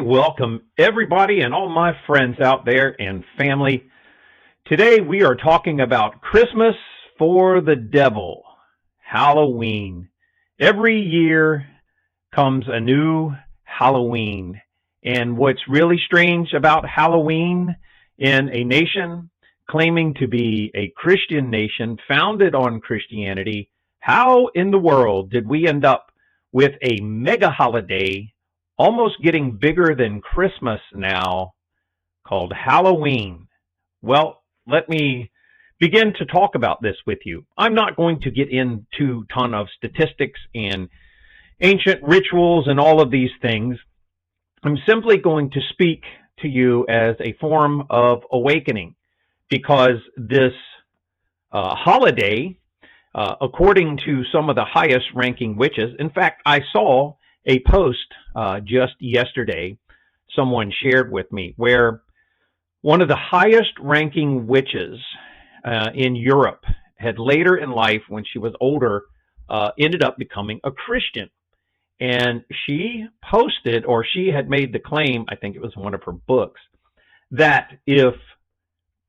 welcome everybody and all my friends out there and family. Today we are talking about Christmas for the devil, Halloween. Every year comes a new Halloween. And what's really strange about Halloween in a nation claiming to be a Christian nation founded on Christianity, how in the world did we end up with a mega holiday almost getting bigger than Christmas now, called Halloween? Well, let me begin to talk about this with you. I'm not going to get into a ton of statistics and ancient rituals and all of these things. I'm simply going to speak to you as a form of awakening, because this holiday, according to some of the highest ranking witches, in fact, I saw a post just yesterday someone shared with me where one of the highest ranking witches in Europe had later in life, when she was older, ended up becoming a Christian. And she posted, or she had made the claim, I think it was one of her books, that if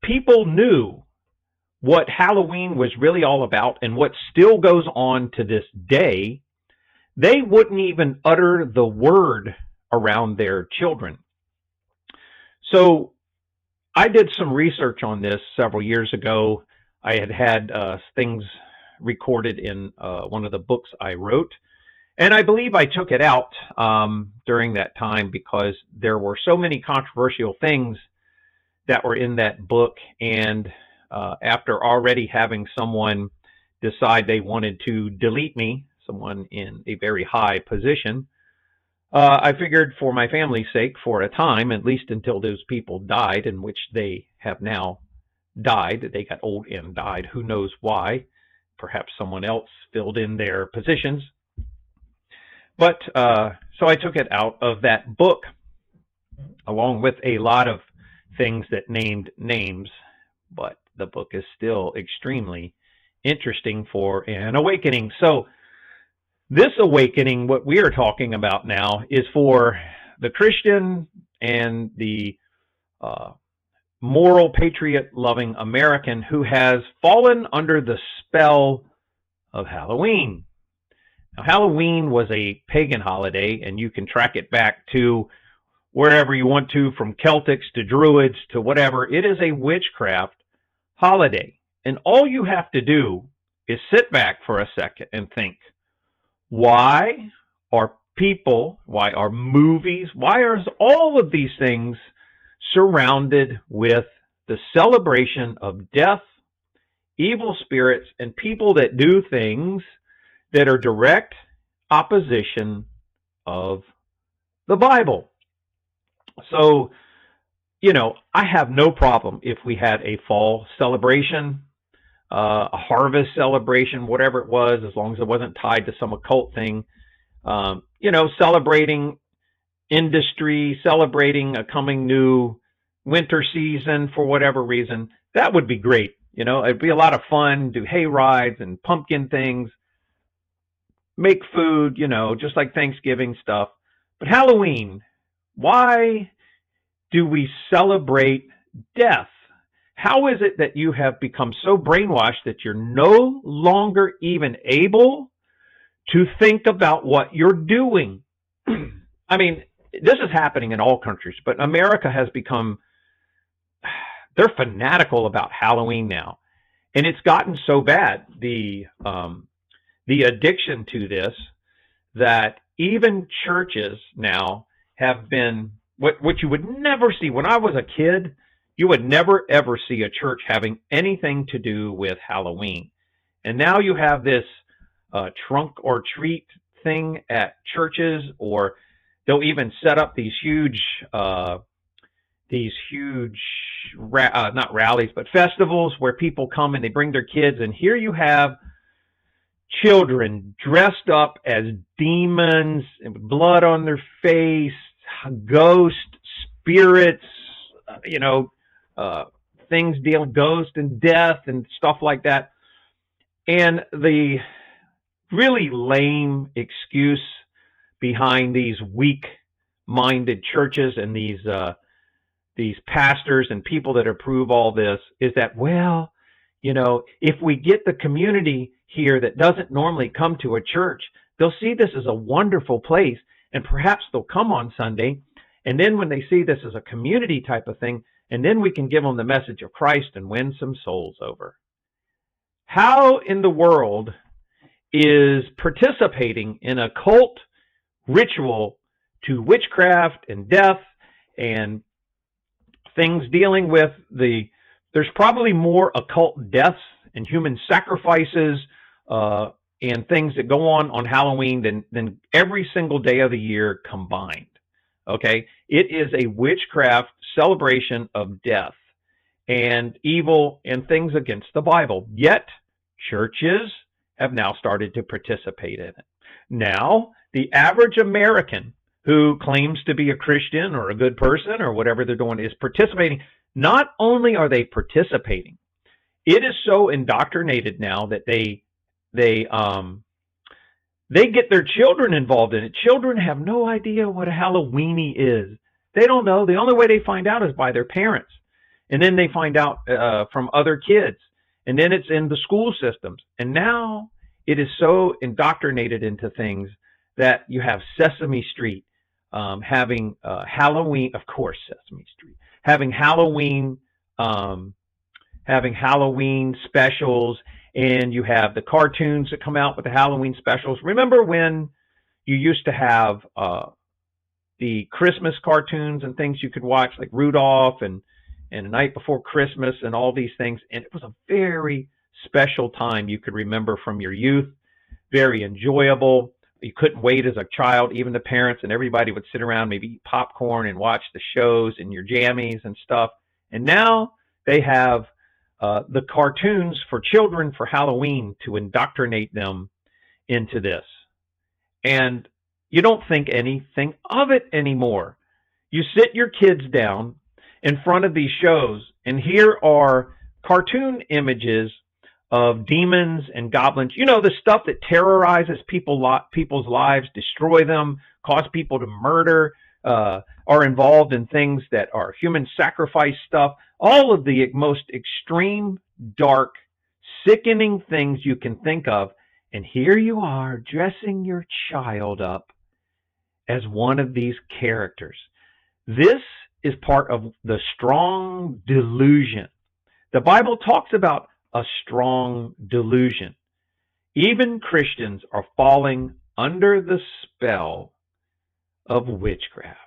people knew what Halloween was really all about and what still goes on to this day, they wouldn't even utter the word around their children. So I did some research on this several years ago. I had things recorded in one of the books I wrote, and I believe I took it out during that time because there were so many controversial things that were in that book. And after already having someone decide they wanted to delete me, someone in a very high position, I figured for my family's sake, for a time, at least until those people died, in which they have now died. They got old and died. Who knows why? Perhaps someone else filled in their positions. But so I took it out of that book, along with a lot of things that named names. But the book is still extremely interesting for an awakening. So this awakening, what we are talking about now, is for the Christian and the moral, patriot-loving American who has fallen under the spell of Halloween. Now, Halloween was a pagan holiday, and you can track it back to wherever you want to, from Celtics to Druids to whatever. It is a witchcraft holiday. And all you have to do is sit back for a second and think, why are people, why are movies, why are all of these things surrounded with the celebration of death, evil spirits, and people that do things that are direct opposition of the Bible? So, I have no problem if we had a fall celebration, a harvest celebration, whatever it was, as long as it wasn't tied to some occult thing, celebrating industry, celebrating a coming new winter season for whatever reason. That would be great. It'd be a lot of fun, do hay rides and pumpkin things, make food, just like Thanksgiving stuff. But Halloween, why do we celebrate death? How is it that you have become so brainwashed that you're no longer even able to think about what you're doing? I mean, this is happening in all countries, but America has become, they're fanatical about Halloween now. And it's gotten so bad, the addiction to this, that even churches now have been, what you would never see. When I was a kid, you would never, ever see a church having anything to do with Halloween. And now you have this trunk or treat thing at churches, or they'll even set up these huge, not rallies, but festivals where people come and they bring their kids. And here you have children dressed up as demons and with blood on their face, ghost spirits, things dealing ghost and death and stuff like that. And the really lame excuse behind these weak minded churches and these pastors and people that approve all this is that, well, if we get the community here that doesn't normally come to a church, they'll see this as a wonderful place, and perhaps they'll come on Sunday. And then when they see this as a community type of thing, and then we can give them the message of Christ and win some souls over. How in the world is participating in a cult ritual to witchcraft and death and things dealing with there's probably more occult deaths and human sacrifices and things that go on Halloween than every single day of the year combined. Okay? It is a witchcraft celebration of death and evil and things against the Bible. Yet, churches have now started to participate in it. Now, the average American who claims to be a Christian or a good person or whatever they're doing is participating. Not only are they participating, it is so indoctrinated now that they get their children involved in it. Children have no idea what a Halloweenie is. They don't know. The only way they find out is by their parents. And then they find out from other kids. And then it's in the school systems. And now it is so indoctrinated into things that you have Sesame Street having Halloween, of course, Sesame Street, having Halloween specials, and you have the cartoons that come out with the Halloween specials. Remember when you used to have the Christmas cartoons and things you could watch, like Rudolph and A Night Before Christmas and all these things? And it was a very special time you could remember from your youth, very enjoyable. You couldn't wait as a child, even the parents and everybody would sit around, maybe eat popcorn and watch the shows and your jammies and stuff. And now they have the cartoons for children for Halloween to indoctrinate them into this. And you don't think anything of it anymore. You sit your kids down in front of these shows, and here are cartoon images of demons and goblins, the stuff that terrorizes people's lives, destroy them, cause people to murder, are involved in things that are human sacrifice stuff, all of the most extreme, dark, sickening things you can think of. And here you are dressing your child up as one of these characters. This is part of the strong delusion. The Bible talks about a strong delusion. Even Christians are falling under the spell of witchcraft.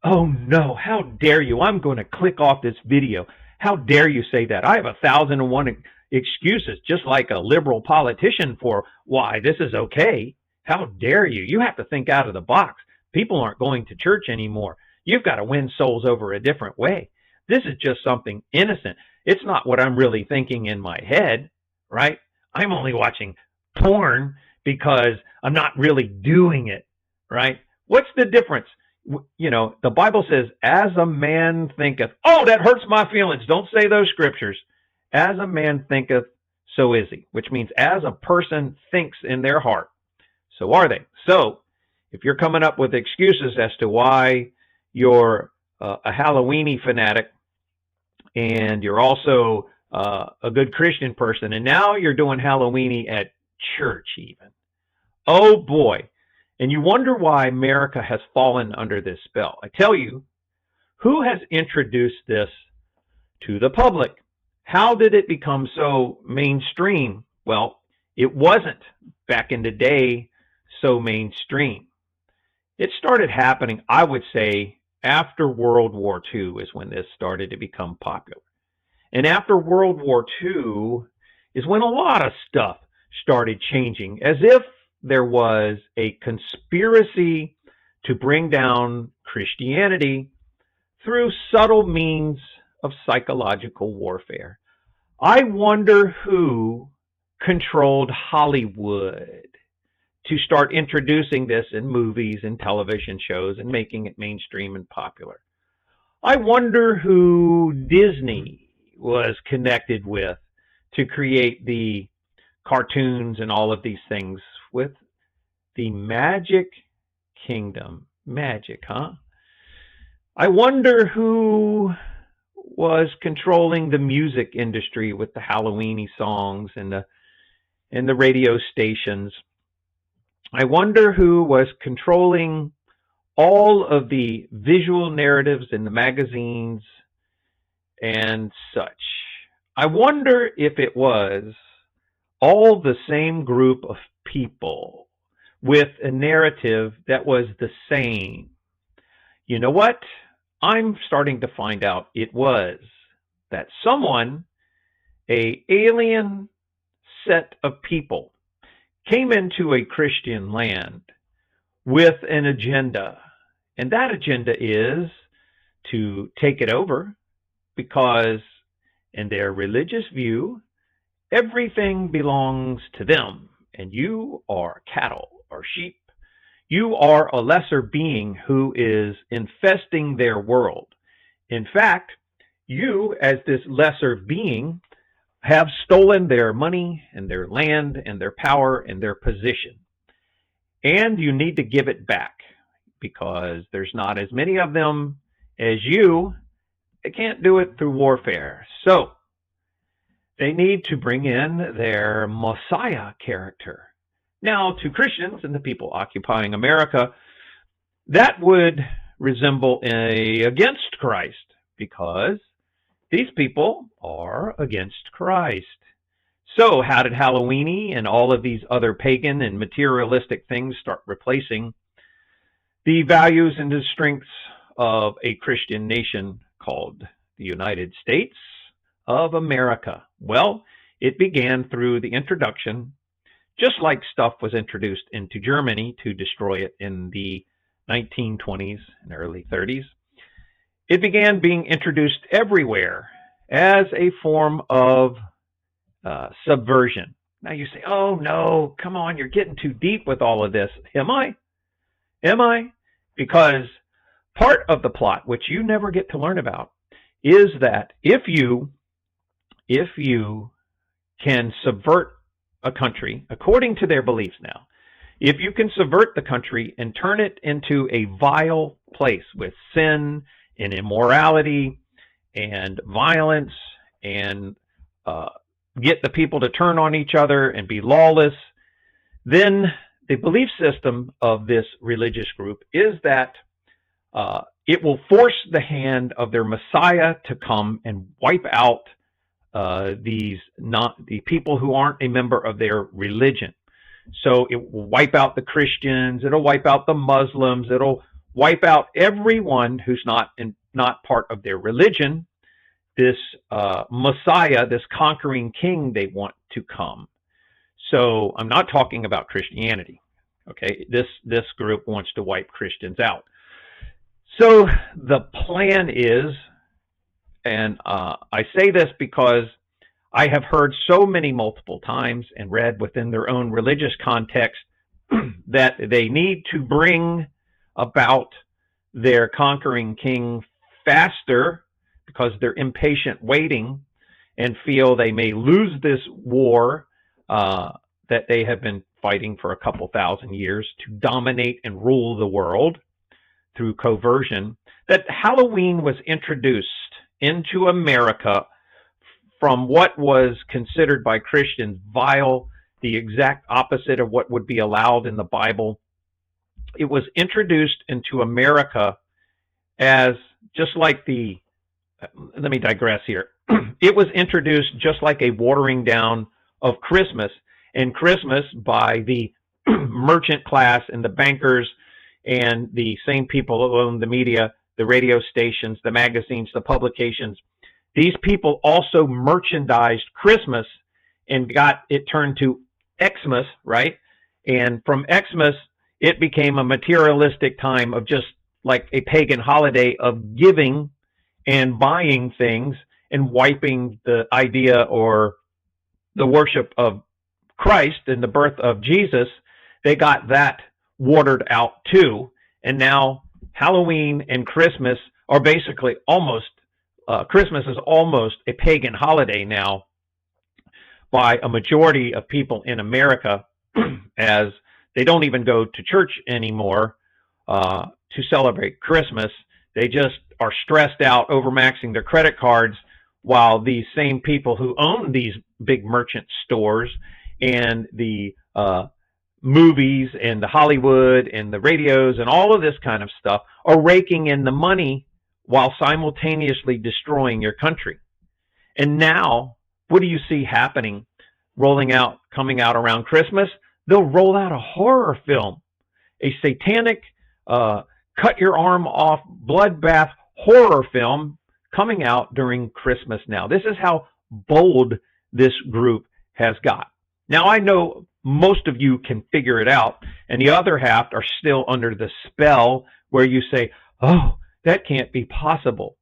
Oh no, how dare you? I'm going to click off this video. How dare you say that? I have 1,001 excuses, just like a liberal politician, for why this is okay. How dare you? You have to think out of the box. People aren't going to church anymore. You've got to win souls over a different way. This is just something innocent. It's not what I'm really thinking in my head, right? I'm only watching porn because I'm not really doing it, right? What's the difference? The Bible says, as a man thinketh. Oh, that hurts my feelings. Don't say those scriptures. As a man thinketh, so is he, which means as a person thinks in their heart, so are they. So if you're coming up with excuses as to why you're a Halloweenie fanatic, and you're also a good Christian person, and now you're doing Halloweenie at church even. Oh boy. And you wonder why America has fallen under this spell. I tell you, who has introduced this to the public? How did it become so mainstream? Well, it wasn't back in the day so mainstream. It started happening, I would say, after World War II is when this started to become popular. And after World War II is when a lot of stuff started changing, as if there was a conspiracy to bring down Christianity through subtle means of psychological warfare. I wonder who controlled Hollywood to start introducing this in movies and television shows and making it mainstream and popular. I wonder who Disney was connected with to create the cartoons and all of these things with the Magic Kingdom. Magic, huh? I wonder who was controlling the music industry with the Halloweeny songs and the radio stations. I wonder who was controlling all of the visual narratives in the magazines and such. I wonder if it was all the same group of people with a narrative that was the same. You know what? I'm starting to find out it was that someone, a alien set of people, came into a Christian land with an agenda. And that agenda is to take it over because, in their religious view, everything belongs to them, and you are cattle or sheep. You are a lesser being who is infesting their world. In fact, you, as this lesser being, have stolen their money and their land and their power and their position. And you need to give it back because there's not as many of them as you. They can't do it through warfare. So they need to bring in their Messiah character. Now, to Christians and the people occupying America, that would resemble against Christ because these people are against Christ. So how did Halloweeny and all of these other pagan and materialistic things start replacing the values and the strengths of a Christian nation called the United States of America? Well, it began through the introduction, just like stuff was introduced into Germany to destroy it in the 1920s and early 30s. It began being introduced everywhere as a form of subversion. Now you say, oh no, come on, you're getting too deep with all of this. Am I? Am I? Because part of the plot, which you never get to learn about, is that if you can subvert a country according to their beliefs now, if you can subvert the country and turn it into a vile place with sin and immorality and violence and get the people to turn on each other and be lawless, then the belief system of this religious group is that it will force the hand of their Messiah to come and wipe out the people who aren't a member of their religion. So it will wipe out the Christians, it'll wipe out the Muslims, it'll wipe out everyone who's not part of their religion. This Messiah, this conquering king they want to come. So I'm not talking about Christianity. Okay, this group wants to wipe Christians out. So the plan is, and I say this because I have heard so many multiple times and read within their own religious context that they need to bring about their conquering king faster because they're impatient waiting and feel they may lose this war that they have been fighting for a couple thousand years to dominate and rule the world through coercion. That Halloween was introduced into America from what was considered by Christians vile, the exact opposite of what would be allowed in the Bible. It was introduced into America as just like let me digress here. It was introduced just like a watering down of Christmas, and Christmas by the merchant class and the bankers and the same people who own the media, the radio stations, the magazines, the publications. These people also merchandised Christmas and got it turned to Xmas, right? And from Xmas, it became a materialistic time of just like a pagan holiday of giving and buying things and wiping the idea or the worship of Christ and the birth of Jesus. They got that watered out too. And now Halloween and Christmas are basically Christmas is almost a pagan holiday now by a majority of people in America, as they don't even go to church anymore to celebrate Christmas They just are stressed out, overmaxing their credit cards, while these same people who own these big merchant stores and the movies and the Hollywood and the radios and all of this kind of stuff are raking in the money while simultaneously destroying your country. And now, what do you see happening, coming out around Christmas? They'll roll out a horror film, a satanic, cut your arm off, bloodbath horror film coming out during Christmas now. This is how bold this group has got. Now, I know most of you can figure it out, and the other half are still under the spell where you say, oh, that can't be possible.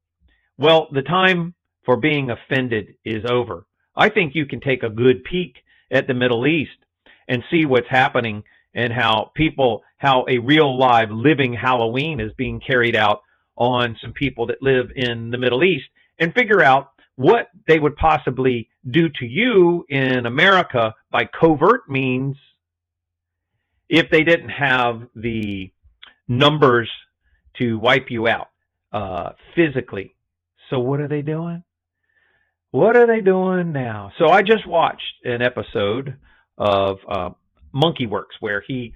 Well, the time for being offended is over. I think you can take a good peek at the Middle East and see what's happening and how a real live living Halloween is being carried out on some people that live in the Middle East, and figure out what they would possibly do to you in America by covert means if they didn't have the numbers to wipe you out physically. So what are they doing? What are they doing now? So I just watched an episode of Monkey Works where he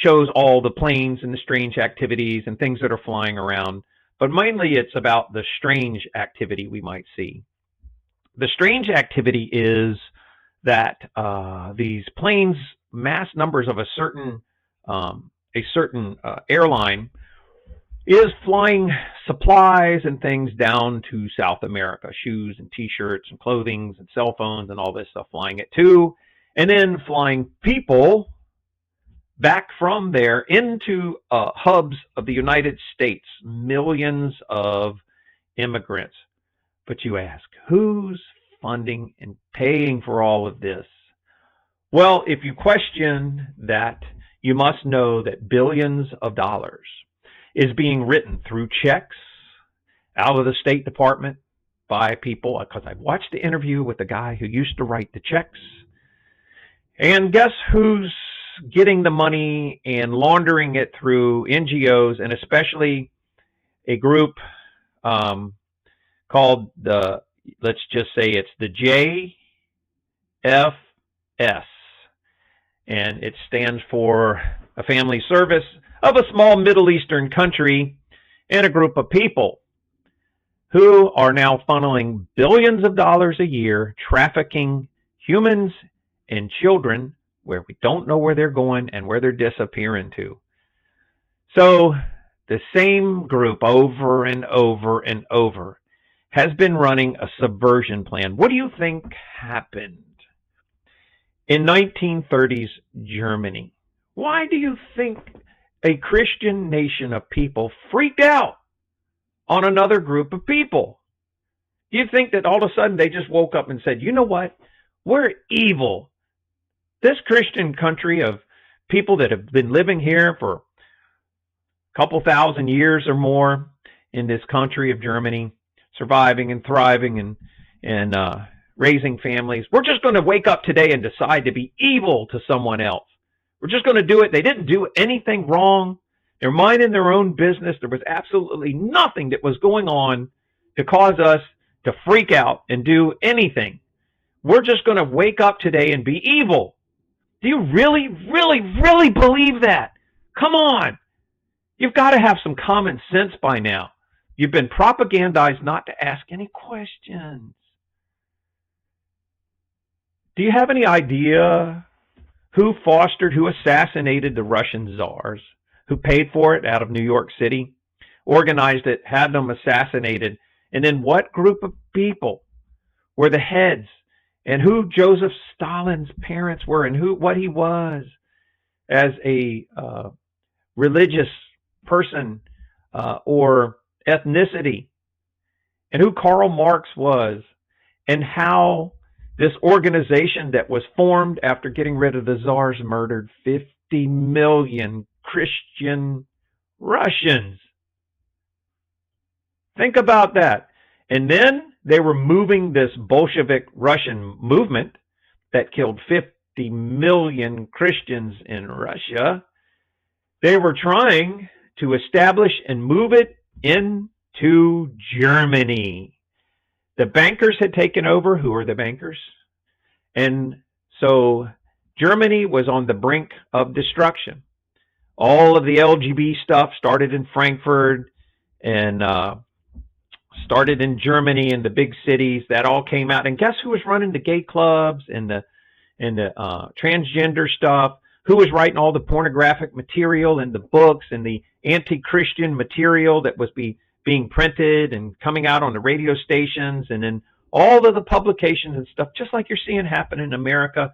shows all the planes and the strange activities and things that are flying around. But mainly it's about the strange activity we might see. The strange activity is that these planes, mass numbers of a certain airline, is flying supplies and things down to South America, shoes and T-shirts and clothing and cell phones and all this stuff, flying it too, and then flying people back from there into hubs of the United States, millions of immigrants. But you ask, who's funding and paying for all of this? Well, if you question that, you must know that billions of dollars is being written through checks out of the State Department by people, because I watched the interview with the guy who used to write the checks. And guess who's getting the money and laundering it through NGOs, and especially a group called let's just say it's the JFS. And it stands for a family service of a small Middle Eastern country and a group of people who are now funneling billions of dollars a year, trafficking humans and children where we don't know where they're going and where they're disappearing to. So the same group over and over and over has been running a subversion plan. What do you think happened in 1930s Germany? Why do you think a Christian nation of people freaked out on another group of people? Do you think that all of a sudden they just woke up and said, you know what? We're evil. This Christian country of people that have been living here for a couple thousand years or more in this country of Germany, surviving and thriving and raising families. We're just going to wake up today and decide to be evil to someone else. We're just going to do it. They didn't do anything wrong. They're minding their own business. There was absolutely nothing that was going on to cause us to freak out and do anything. We're just going to wake up today and be evil. Do you really, really, really believe that? Come on. You've got to have some common sense by now. You've been propagandized not to ask any questions. Do you have any idea who assassinated the Russian czars, who paid for it out of New York City, organized it, had them assassinated, and then what group of people were the heads, and who Joseph Stalin's parents were, and what he was as a religious person or ethnicity, and who Karl Marx was, and how this organization that was formed after getting rid of the czars murdered 50 million Christian Russians. Think about that. And then they were moving this Bolshevik Russian movement that killed 50 million Christians in Russia. They were trying to establish and move it into Germany. The bankers had taken over. Who are the bankers? And so Germany was on the brink of destruction. All of the LGBT stuff started in Frankfurt and started in Germany in the big cities. That all came out. And guess who was running the gay clubs and the transgender stuff? Who was writing all the pornographic material and the books and the anti-Christian material that was being printed and coming out on the radio stations and in all of the publications and stuff, just like you're seeing happen in America?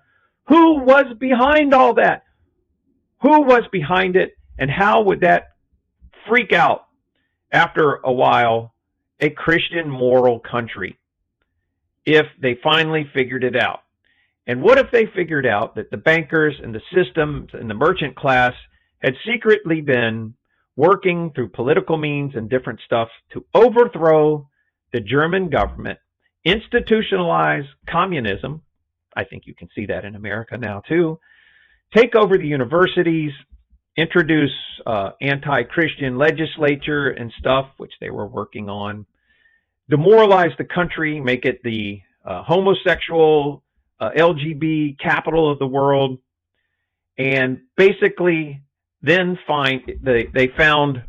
Who was behind all that? Who was behind it, and how would that freak out after a while a Christian moral country if they finally figured it out? And what if they figured out that the bankers and the systems and the merchant class had secretly been working through political means and different stuff to overthrow the German government, institutionalize communism? I think you can see that in America now too. Take over the universities, introduce anti-Christian legislature and stuff, which they were working on, demoralize the country, make it the homosexual, LGBT capital of the world, and basically then they found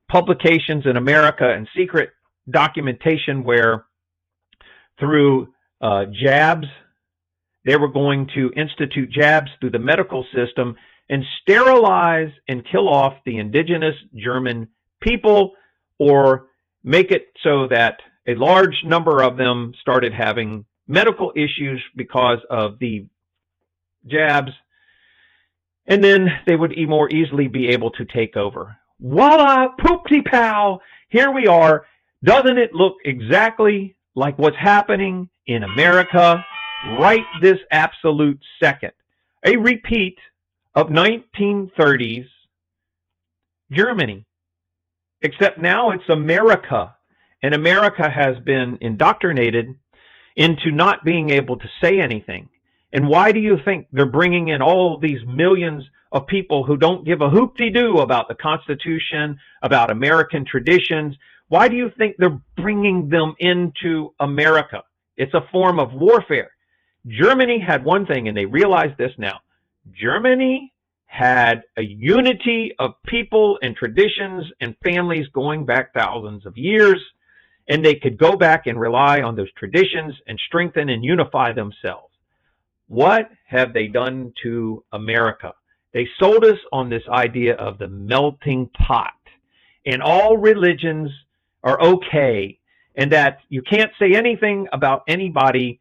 publications in America and secret documentation where through jabs, they were going to institute jabs through the medical system and sterilize and kill off the indigenous German people, or make it so that a large number of them started having medical issues because of the jabs, and then they would more easily be able to take over. Voila, poop-de-pow, here we are. Doesn't it look exactly like what's happening in America right this absolute second? A repeat of 1930s Germany, except now it's America, and America has been indoctrinated into not being able to say anything. And why do you think they're bringing in all these millions of people who don't give a hoop-de-doo about the Constitution, about American traditions? Why do you think they're bringing them into America? It's a form of warfare. Germany had one thing, and they realize this now. Germany had a unity of people and traditions and families going back thousands of years, and they could go back and rely on those traditions and strengthen and unify themselves. What have they done to America? They sold us on this idea of the melting pot, and all religions are okay, and that you can't say anything about anybody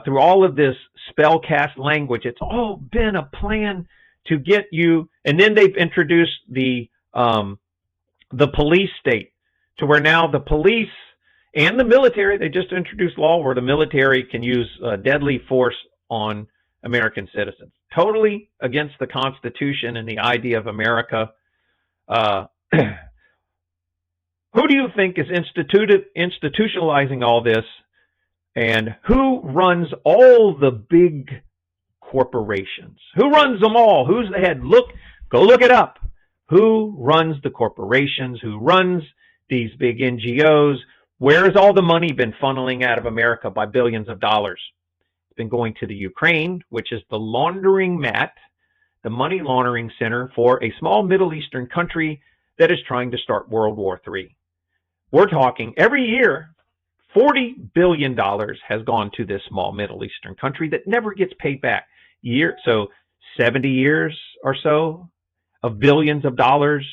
through all of this spellcast language. It's all been a plan to get you. And then they've introduced the police state, to where now the police and the military, they just introduced law where the military can use deadly force on American citizens. Totally against the Constitution and the idea of America. Who do you think is institutionalizing all this? And who runs all the big corporations? Who runs them all? Who's the head? Go look it up. Who runs the corporations? Who runs these big NGOs? Where has all the money been funneling out of America by billions of dollars? It's been going to the Ukraine, which is the laundering mat, the money laundering center for a small Middle Eastern country that is trying to start World War III. We're talking every year, $40 billion has gone to this small Middle Eastern country that never gets paid back. So 70 years or so of billions of dollars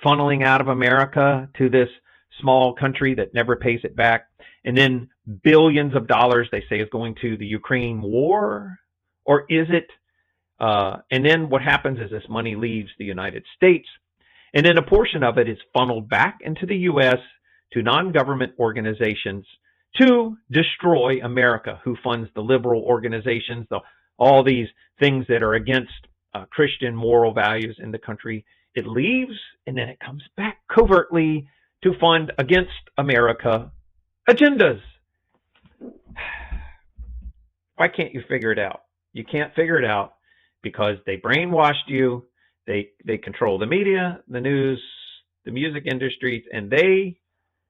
funneling out of America to this small country that never pays it back. And then billions of dollars, they say, is going to the Ukraine war. Or is it? And then what happens is this money leaves the United States. And then a portion of it is funneled back into the U.S. to non-government organizations to destroy America, who funds the liberal organizations, all these things that are against Christian moral values in the country. It leaves, and then it comes back covertly to fund against America agendas. Why can't you figure it out? You can't figure it out because they brainwashed you. They control the media, the news, the music industries, and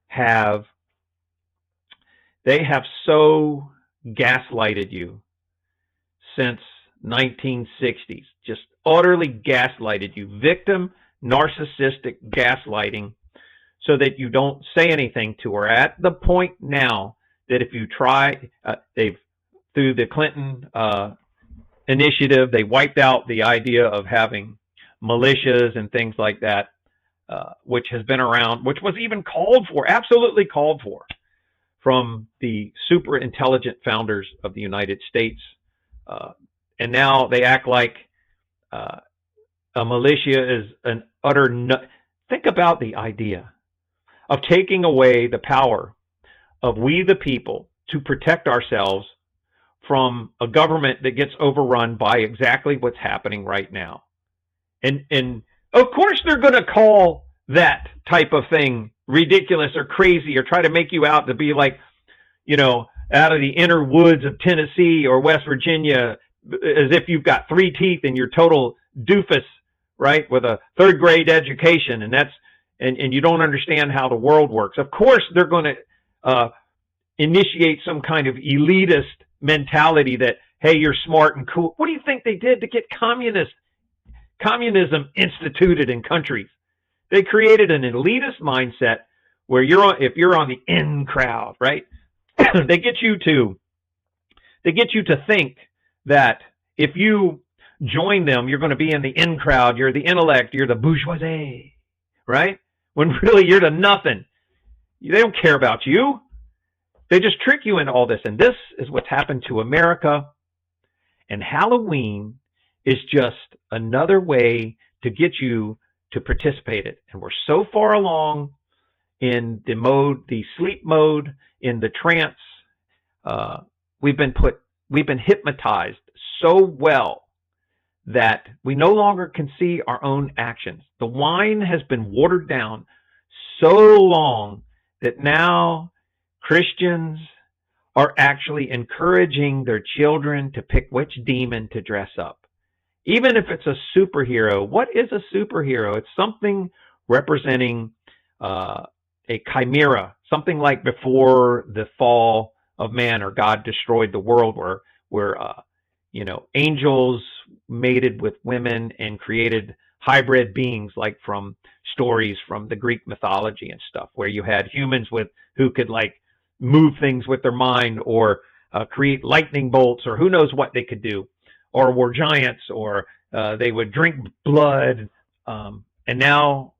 have they have so gaslighted you since 1960s, just utterly gaslighted you, victim narcissistic gaslighting, so that you don't say anything to her. At the point now that if you try, they've through the Clinton initiative, they wiped out the idea of having militias and things like that, which has been around, which was even called for, absolutely called for, from the super intelligent founders of the United States. And now they act like a militia is an utter nut. Think about the idea of taking away the power of we the people to protect ourselves from a government that gets overrun by exactly what's happening right now. And of course they're going to call that type of thing ridiculous or crazy, or try to make you out to be like, out of the inner woods of Tennessee or West Virginia, as if you've got 3 teeth and you're total doofus, right, with a 3rd grade education, and you don't understand how the world works. Of course they're going to initiate some kind of elitist mentality that, hey, you're smart and cool. What do you think they did to get communism instituted in countries? They created an elitist mindset where if you're on the in crowd, right? they get you to think that if you join them, you're going to be in the in crowd. You're the intellect. You're the bourgeoisie, right? When really you're the nothing. They don't care about you. They just trick you into all this. And this is what's happened to America. And Halloween is just another way to get you to participate in it. And we're so far along in the sleep mode, in the trance. We've been hypnotized so well that we no longer can see our own actions. The wine has been watered down so long that now Christians are actually encouraging their children to pick which demon to dress up. Even if it's a superhero. What is a superhero? It's something representing a chimera, something like before the fall of man, or God destroyed the world, where angels mated with women and created hybrid beings, like from stories from the Greek mythology and stuff, where you had humans who could like move things with their mind, or create lightning bolts, or who knows what they could do, or were giants, or they would drink blood. And now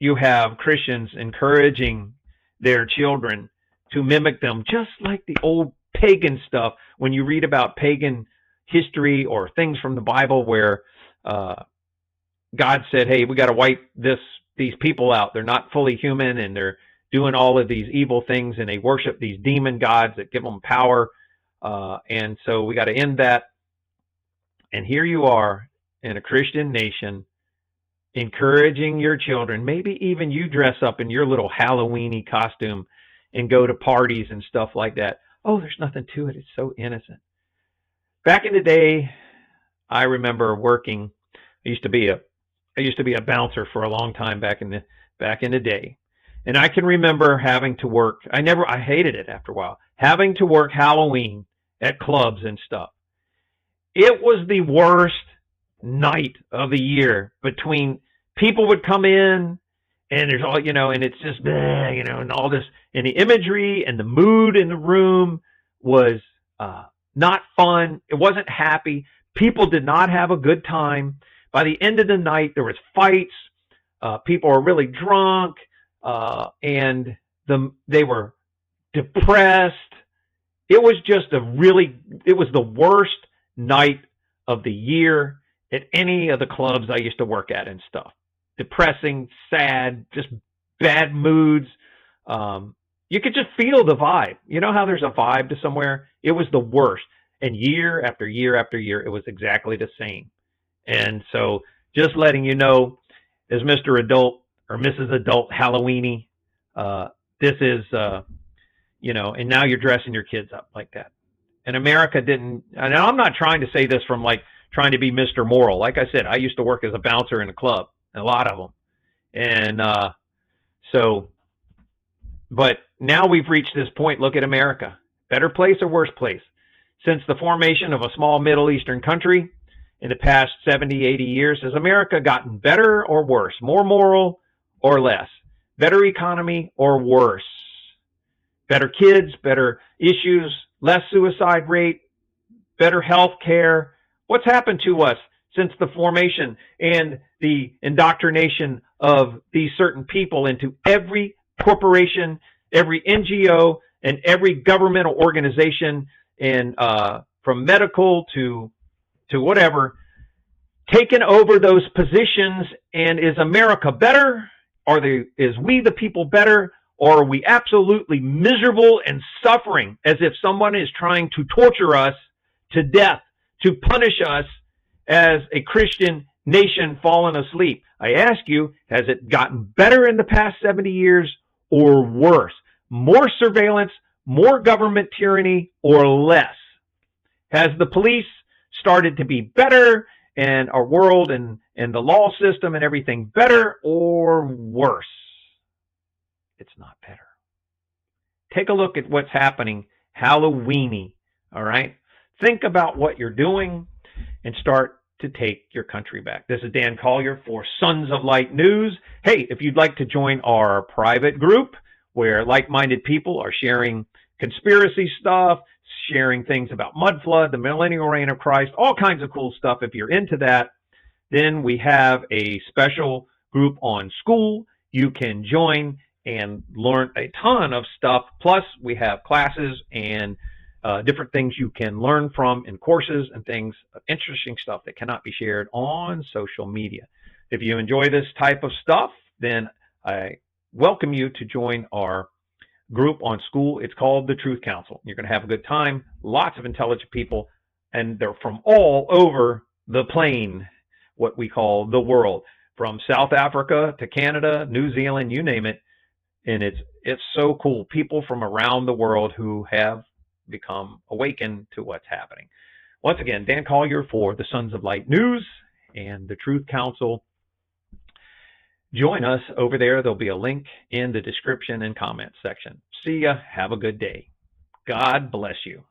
you have Christians encouraging their children to mimic them, just like the old pagan stuff. When you read about pagan history or things from the Bible where God said, hey, we got to wipe these people out. They're not fully human, and they're doing all of these evil things, and they worship these demon gods that give them power. And so we got to end that. And here you are in a Christian nation encouraging your children. Maybe even you dress up in your little Halloween-y costume and go to parties and stuff like that. Oh, there's nothing to it. It's so innocent. Back in the day, I remember working. I used to be a bouncer for a long time back in the day. And I can remember having to work. I hated it after a while. Having to work Halloween at clubs and stuff. It was the worst night of the year. Between people would come in, and there's all, and it's just, and all this, and the imagery and the mood in the room was not fun. It wasn't happy. People did not have a good time. By the end of the night, there was fights. People were really drunk, and they were depressed. It was just it was the worst night of the year at any of the clubs I used to work at and stuff. Depressing, sad, just bad moods. You could just feel the vibe. You know how there's a vibe to somewhere? It was the worst. And year after year after year, it was exactly the same. And so just letting you know, as Mr. Adult or Mrs. Adult Halloweeny, this is, and now you're dressing your kids up like that. And America didn't, and I'm not trying to say this from like trying to be Mr. Moral. Like I said, I used to work as a bouncer in a club, a lot of them. And So, but now we've reached this point. Look at America. Better place or worse place? Since the formation of a small Middle Eastern country in the past 70, 80 years, has America gotten better or worse? More moral or less? Better economy or worse? Better kids, better issues, less suicide rate, better health care? What's happened to us since the formation and the indoctrination of these certain people into every corporation, every NGO, and every governmental organization, and from medical to whatever, taken over those positions? And is America better? Is we the people better? Or are we absolutely miserable and suffering as if someone is trying to torture us to death, to punish us as a Christian nation fallen asleep? I ask you, has it gotten better in the past 70 years or worse? More surveillance, more government tyranny, or less? Has the police started to be better, and our world and the law system and everything better or worse? It's not better. Take a look at what's happening Halloweeny, all right? Think about what you're doing and start to take your country back. This is Dan Collier for Sons of Light News. Hey, if you'd like to join our private group where like-minded people are sharing conspiracy stuff, sharing things about mud flood, the millennial reign of Christ, all kinds of cool stuff, if you're into that, then we have a special group on school. You can join and learn a ton of stuff. Plus, we have classes and different things you can learn from in courses and things, interesting stuff that cannot be shared on social media. If you enjoy this type of stuff, then I welcome you to join our group on school. It's called the Truth Council. You're going to have a good time. Lots of intelligent people, and they're from all over the plane, what we call the world, from South Africa to Canada, New Zealand, you name it. And it's so cool. People from around the world who have become awakened to what's happening. Once again, Dan Collier for the Sons of Light News and the Truth Council. Join us over there. There'll be a link in the description and comments section. See ya. Have a good day. God bless you.